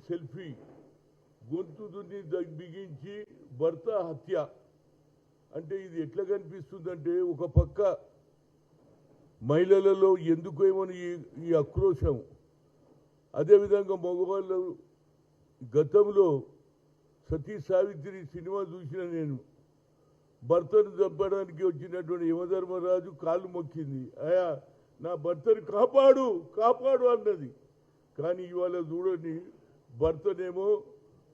Selfie గొంతు దున్ని బిగించి భర్త హత్య అంటే ఇది ఎట్లా కనిపిస్తుందంటే ఒక పక్క మహిళలలో ఎందుకేమని ఈ ఆక్రోశం అదేవిధంగా మగవాళ్ళు గతంలో సతీ సావిత్రి సినిమా చూసిన నేను భర్తను చంపడానికి వచ్చినటువంటి యమధర్మరాజు కాళ్ళు మొక్కింది అయా నా భర్తను కాపాడు కాపాడు అన్నది కానీ ఇవాళ చూడండి భర్తనేమో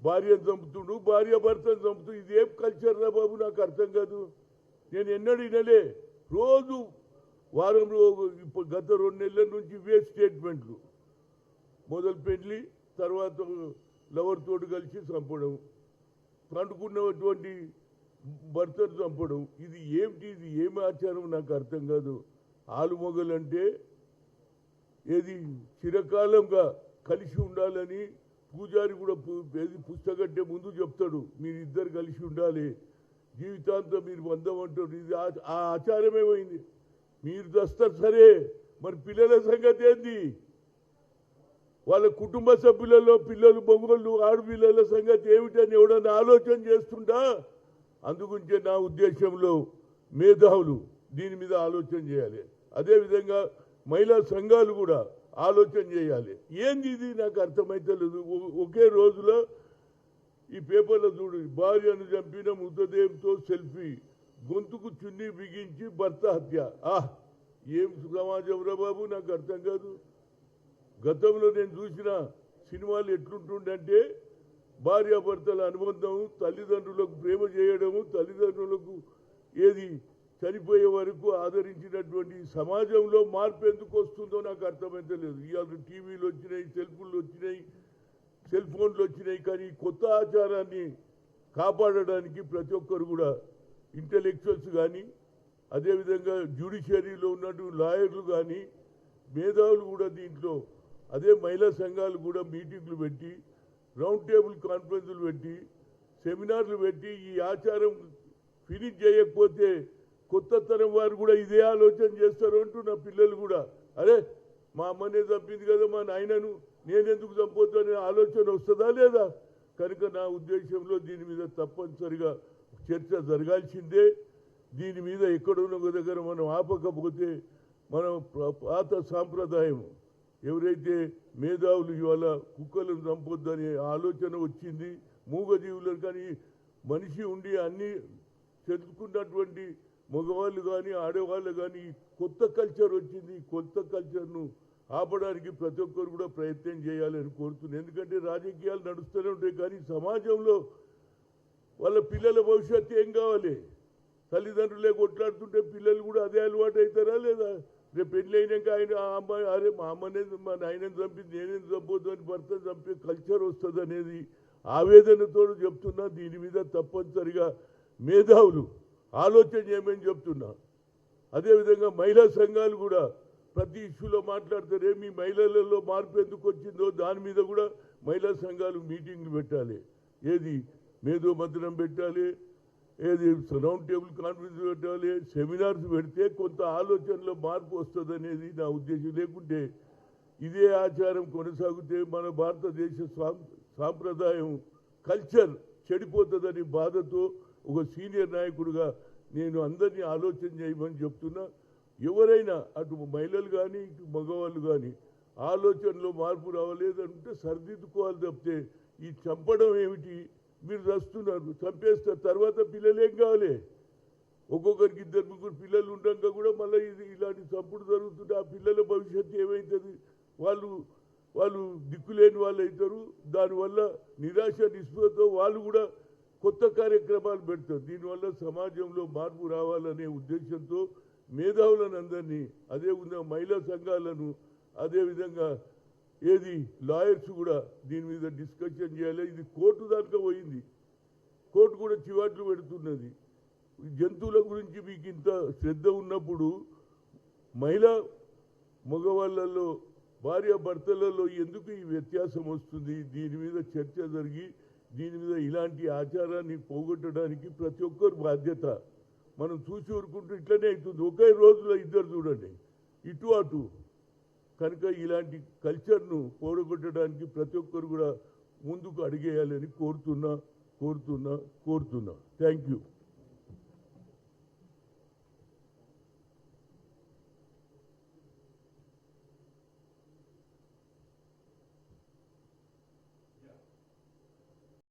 భార్యను చంపుతుడు భార్య భర్తను చంపుతూ ఇదేం కల్చర్ రా బాబు నాకు అర్థం కాదు నేను ఎన్నడూ వినలే రోజు వారంలో ఇప్పుడు గత 2 నెలల నుంచి ఇవే స్టేట్మెంట్లు మొదలు పెళ్లి తర్వాత లవర్ తోటి కలిసి చంపడం పండుకున్నటువంటి భర్తను చంపడం ఇది ఏమిటి ఇది ఏమి ఆచారం నాకు అర్థం కాదు ఆలుమొగలంటే ఏది చిరకాలంగా కలిసి ఉండాలని పూజారి కూడా ఏది పుస్తకంటే ముందు చెప్తాడు మీరిద్దరు కలిసి ఉండాలి జీవితాంతం మీరు బంధం అంటారు ఇది ఆ ఆచారమే పోయింది మీరు దస్తారు సరే మరి పిల్లల సంగతి ఏంది వాళ్ళ కుటుంబ సభ్యులలో పిల్లలు మగవాళ్ళు ఆడపిల్లల సంగతి ఏమిటని ఎవడన్నా ఆలోచన చేస్తుంటా అందుగురించే నా ఉద్దేశంలో మేధావులు దీని మీద ఆలోచన చేయాలి అదేవిధంగా మహిళా సంఘాలు కూడా ఆలోచన చేయాలి ఏంది ఇది నాకు అర్థమైతే లేదు ఒకే రోజులో ఈ పేపర్లో చూడు భార్యను చంపిన మృతదేహంతో సెల్ఫీ గొంతుకు చున్నీ బిగించి భర్త హత్య ఏం సమాజం రా బాబు నాకు అర్థం కాదు గతంలో నేను చూసిన సినిమాలు ఎట్లుంటుండంటే భార్యాభర్తల అనుబంధం తల్లిదండ్రులకు ప్రేమ చేయడము తల్లిదండ్రులకు ఏది చనిపోయే వరకు ఆదరించినటువంటి సమాజంలో మార్పు ఎందుకు వస్తుందో నాకు అర్థమైతే లేదు ఇవాళ టీవీలు వచ్చినాయి సెల్ ఫోన్లు వచ్చినాయి కానీ కొత్త ఆచారాన్ని కాపాడడానికి ప్రతి ఒక్కరు కూడా ఇంటెలెక్చువల్స్ కానీ అదేవిధంగా జ్యుడిషియరీలో ఉన్నటువంటి లాయర్లు కానీ మేధావులు కూడా దీంట్లో అదే మహిళా సంఘాలు కూడా మీటింగ్లు పెట్టి రౌండ్ టేబుల్ కాన్ఫరెన్సులు పెట్టి సెమినార్లు పెట్టి ఈ ఆచారం ఫినిష్ చేయకపోతే కొత్త తరం వారు కూడా ఇదే ఆలోచన చేస్తారు అంటూ నా పిల్లలు కూడా అరే మా అమ్మనే చంపింది కదా మా నాయనను నేనెందుకు చంపొద్దు అనే ఆలోచన వస్తుందా లేదా కనుక నా ఉద్దేశంలో దీని మీద తప్పనిసరిగా చర్చ జరగాల్సిందే దీని మీద ఎక్కడున్న ఒక దగ్గర మనం ఆపకపోతే మనం పాత సాంప్రదాయం ఎవరైతే మేధావులు ఇవాళ కుక్కలను చంపొద్దనే ఆలోచన వచ్చింది మూగజీవులను కానీ మనిషి ఉండి అన్నీ తెలుసుకున్నటువంటి మగవాళ్ళు కానీ ఆడవాళ్ళు కానీ కొత్త కల్చర్ వచ్చింది కొత్త కల్చర్ను ఆపడానికి ప్రతి ఒక్కరు కూడా ప్రయత్నం చేయాలని కోరుతున్నాను ఎందుకంటే రాజకీయాలు నడుస్తూనే ఉంటాయి కానీ సమాజంలో వాళ్ళ పిల్లల భవిష్యత్తు ఏం కావాలి తల్లిదండ్రులే కొట్లాడుతుంటే పిల్లలు కూడా అదే అలవాటు అవుతారా లేదా రేపు పెళ్ళి అయినాక ఆయన ఆ అమ్మాయి అరే మా అమ్మనే మా నాయనని చంపింది నేనేం చంపొద్దు అని భర్త చంపే కల్చర్ వస్తుంది అనేది ఆవేదనతో చెప్తున్నా దీని మీద తప్పనిసరిగా మేధావులు ఆలోచన చేయమని చెప్తున్నా అదేవిధంగా మహిళా సంఘాలు కూడా ప్రతి ఇష్యూలో మాట్లాడతారే మీ మహిళలలో మార్పు ఎందుకు వచ్చిందో దాని మీద కూడా మహిళా సంఘాలు మీటింగ్లు పెట్టాలి ఏది మేధో మంత్రం పెట్టాలి ఏది రౌండ్ టేబుల్ కాన్ఫరెన్స్ పెట్టాలి సెమినార్స్ పెడితే కొంత ఆలోచనలో మార్పు వస్తుంది అనేది నా ఉద్దేశం లేకుంటే ఇదే ఆచారం కొనసాగితే మన భారతదేశ సాంప్రదాయం కల్చర్ చెడిపోతుందని బాధతో ఒక సీనియర్ నాయకుడిగా నేను అందరినీ ఆలోచన చేయమని చెప్తున్నా ఎవరైనా అటు మహిళలు కానీ ఇటు మగవాళ్ళు కానీ ఆలోచనలో మార్పు రావలేదంటే సరిదిద్దుకోవాలి తప్పితే ఈ చంపడం ఏమిటి మీరు వస్తున్నారు చంపేస్తారు తర్వాత పిల్లలు ఏం కావాలి ఒక్కొక్కరికి 2-3 పిల్లలు ఉండగా కూడా మళ్ళీ ఇలాంటి చంపుడు జరుగుతుంటే ఆ పిల్లల భవిష్యత్తు ఏమవుతుంది వాళ్ళు దిక్కులేని వాళ్ళు అవుతారు దానివల్ల నిరాశ నిస్పృహతో వాళ్ళు కూడా కొత్త కార్యక్రమాలు పెడతారు దీనివల్ల సమాజంలో మార్పు రావాలనే ఉద్దేశంతో మేధావులను అందరినీ అదేవిధంగా మహిళా సంఘాలను అదేవిధంగా ఏది లాయర్స్ కూడా దీని మీద డిస్కషన్ చేయాలి ఇది కోర్టు దాకా పోయింది కోర్టు కూడా చివాట్లు పెడుతున్నది జంతువుల గురించి మీకు ఇంత శ్రద్ధ ఉన్నప్పుడు మహిళా మగవాళ్ళలో భార్య భర్తలలో ఎందుకు ఈ వ్యత్యాసం వస్తుంది దీని మీద చర్చ జరిగి దీని మీద ఇలాంటి ఆచారాన్ని పోగొట్టడానికి ప్రతి ఒక్కరు బాధ్యత మనం చూసి ఊరుకుంటూ ఇట్లనే అవుతుంది ఒకే రోజులో ఇద్దరు చూడండి ఇటు అటు కనుక ఇలాంటి కల్చర్ను పోగొట్టడానికి ప్రతి ఒక్కరు కూడా ముందుకు అడిగేయాలని కోరుతున్నా. Thank you.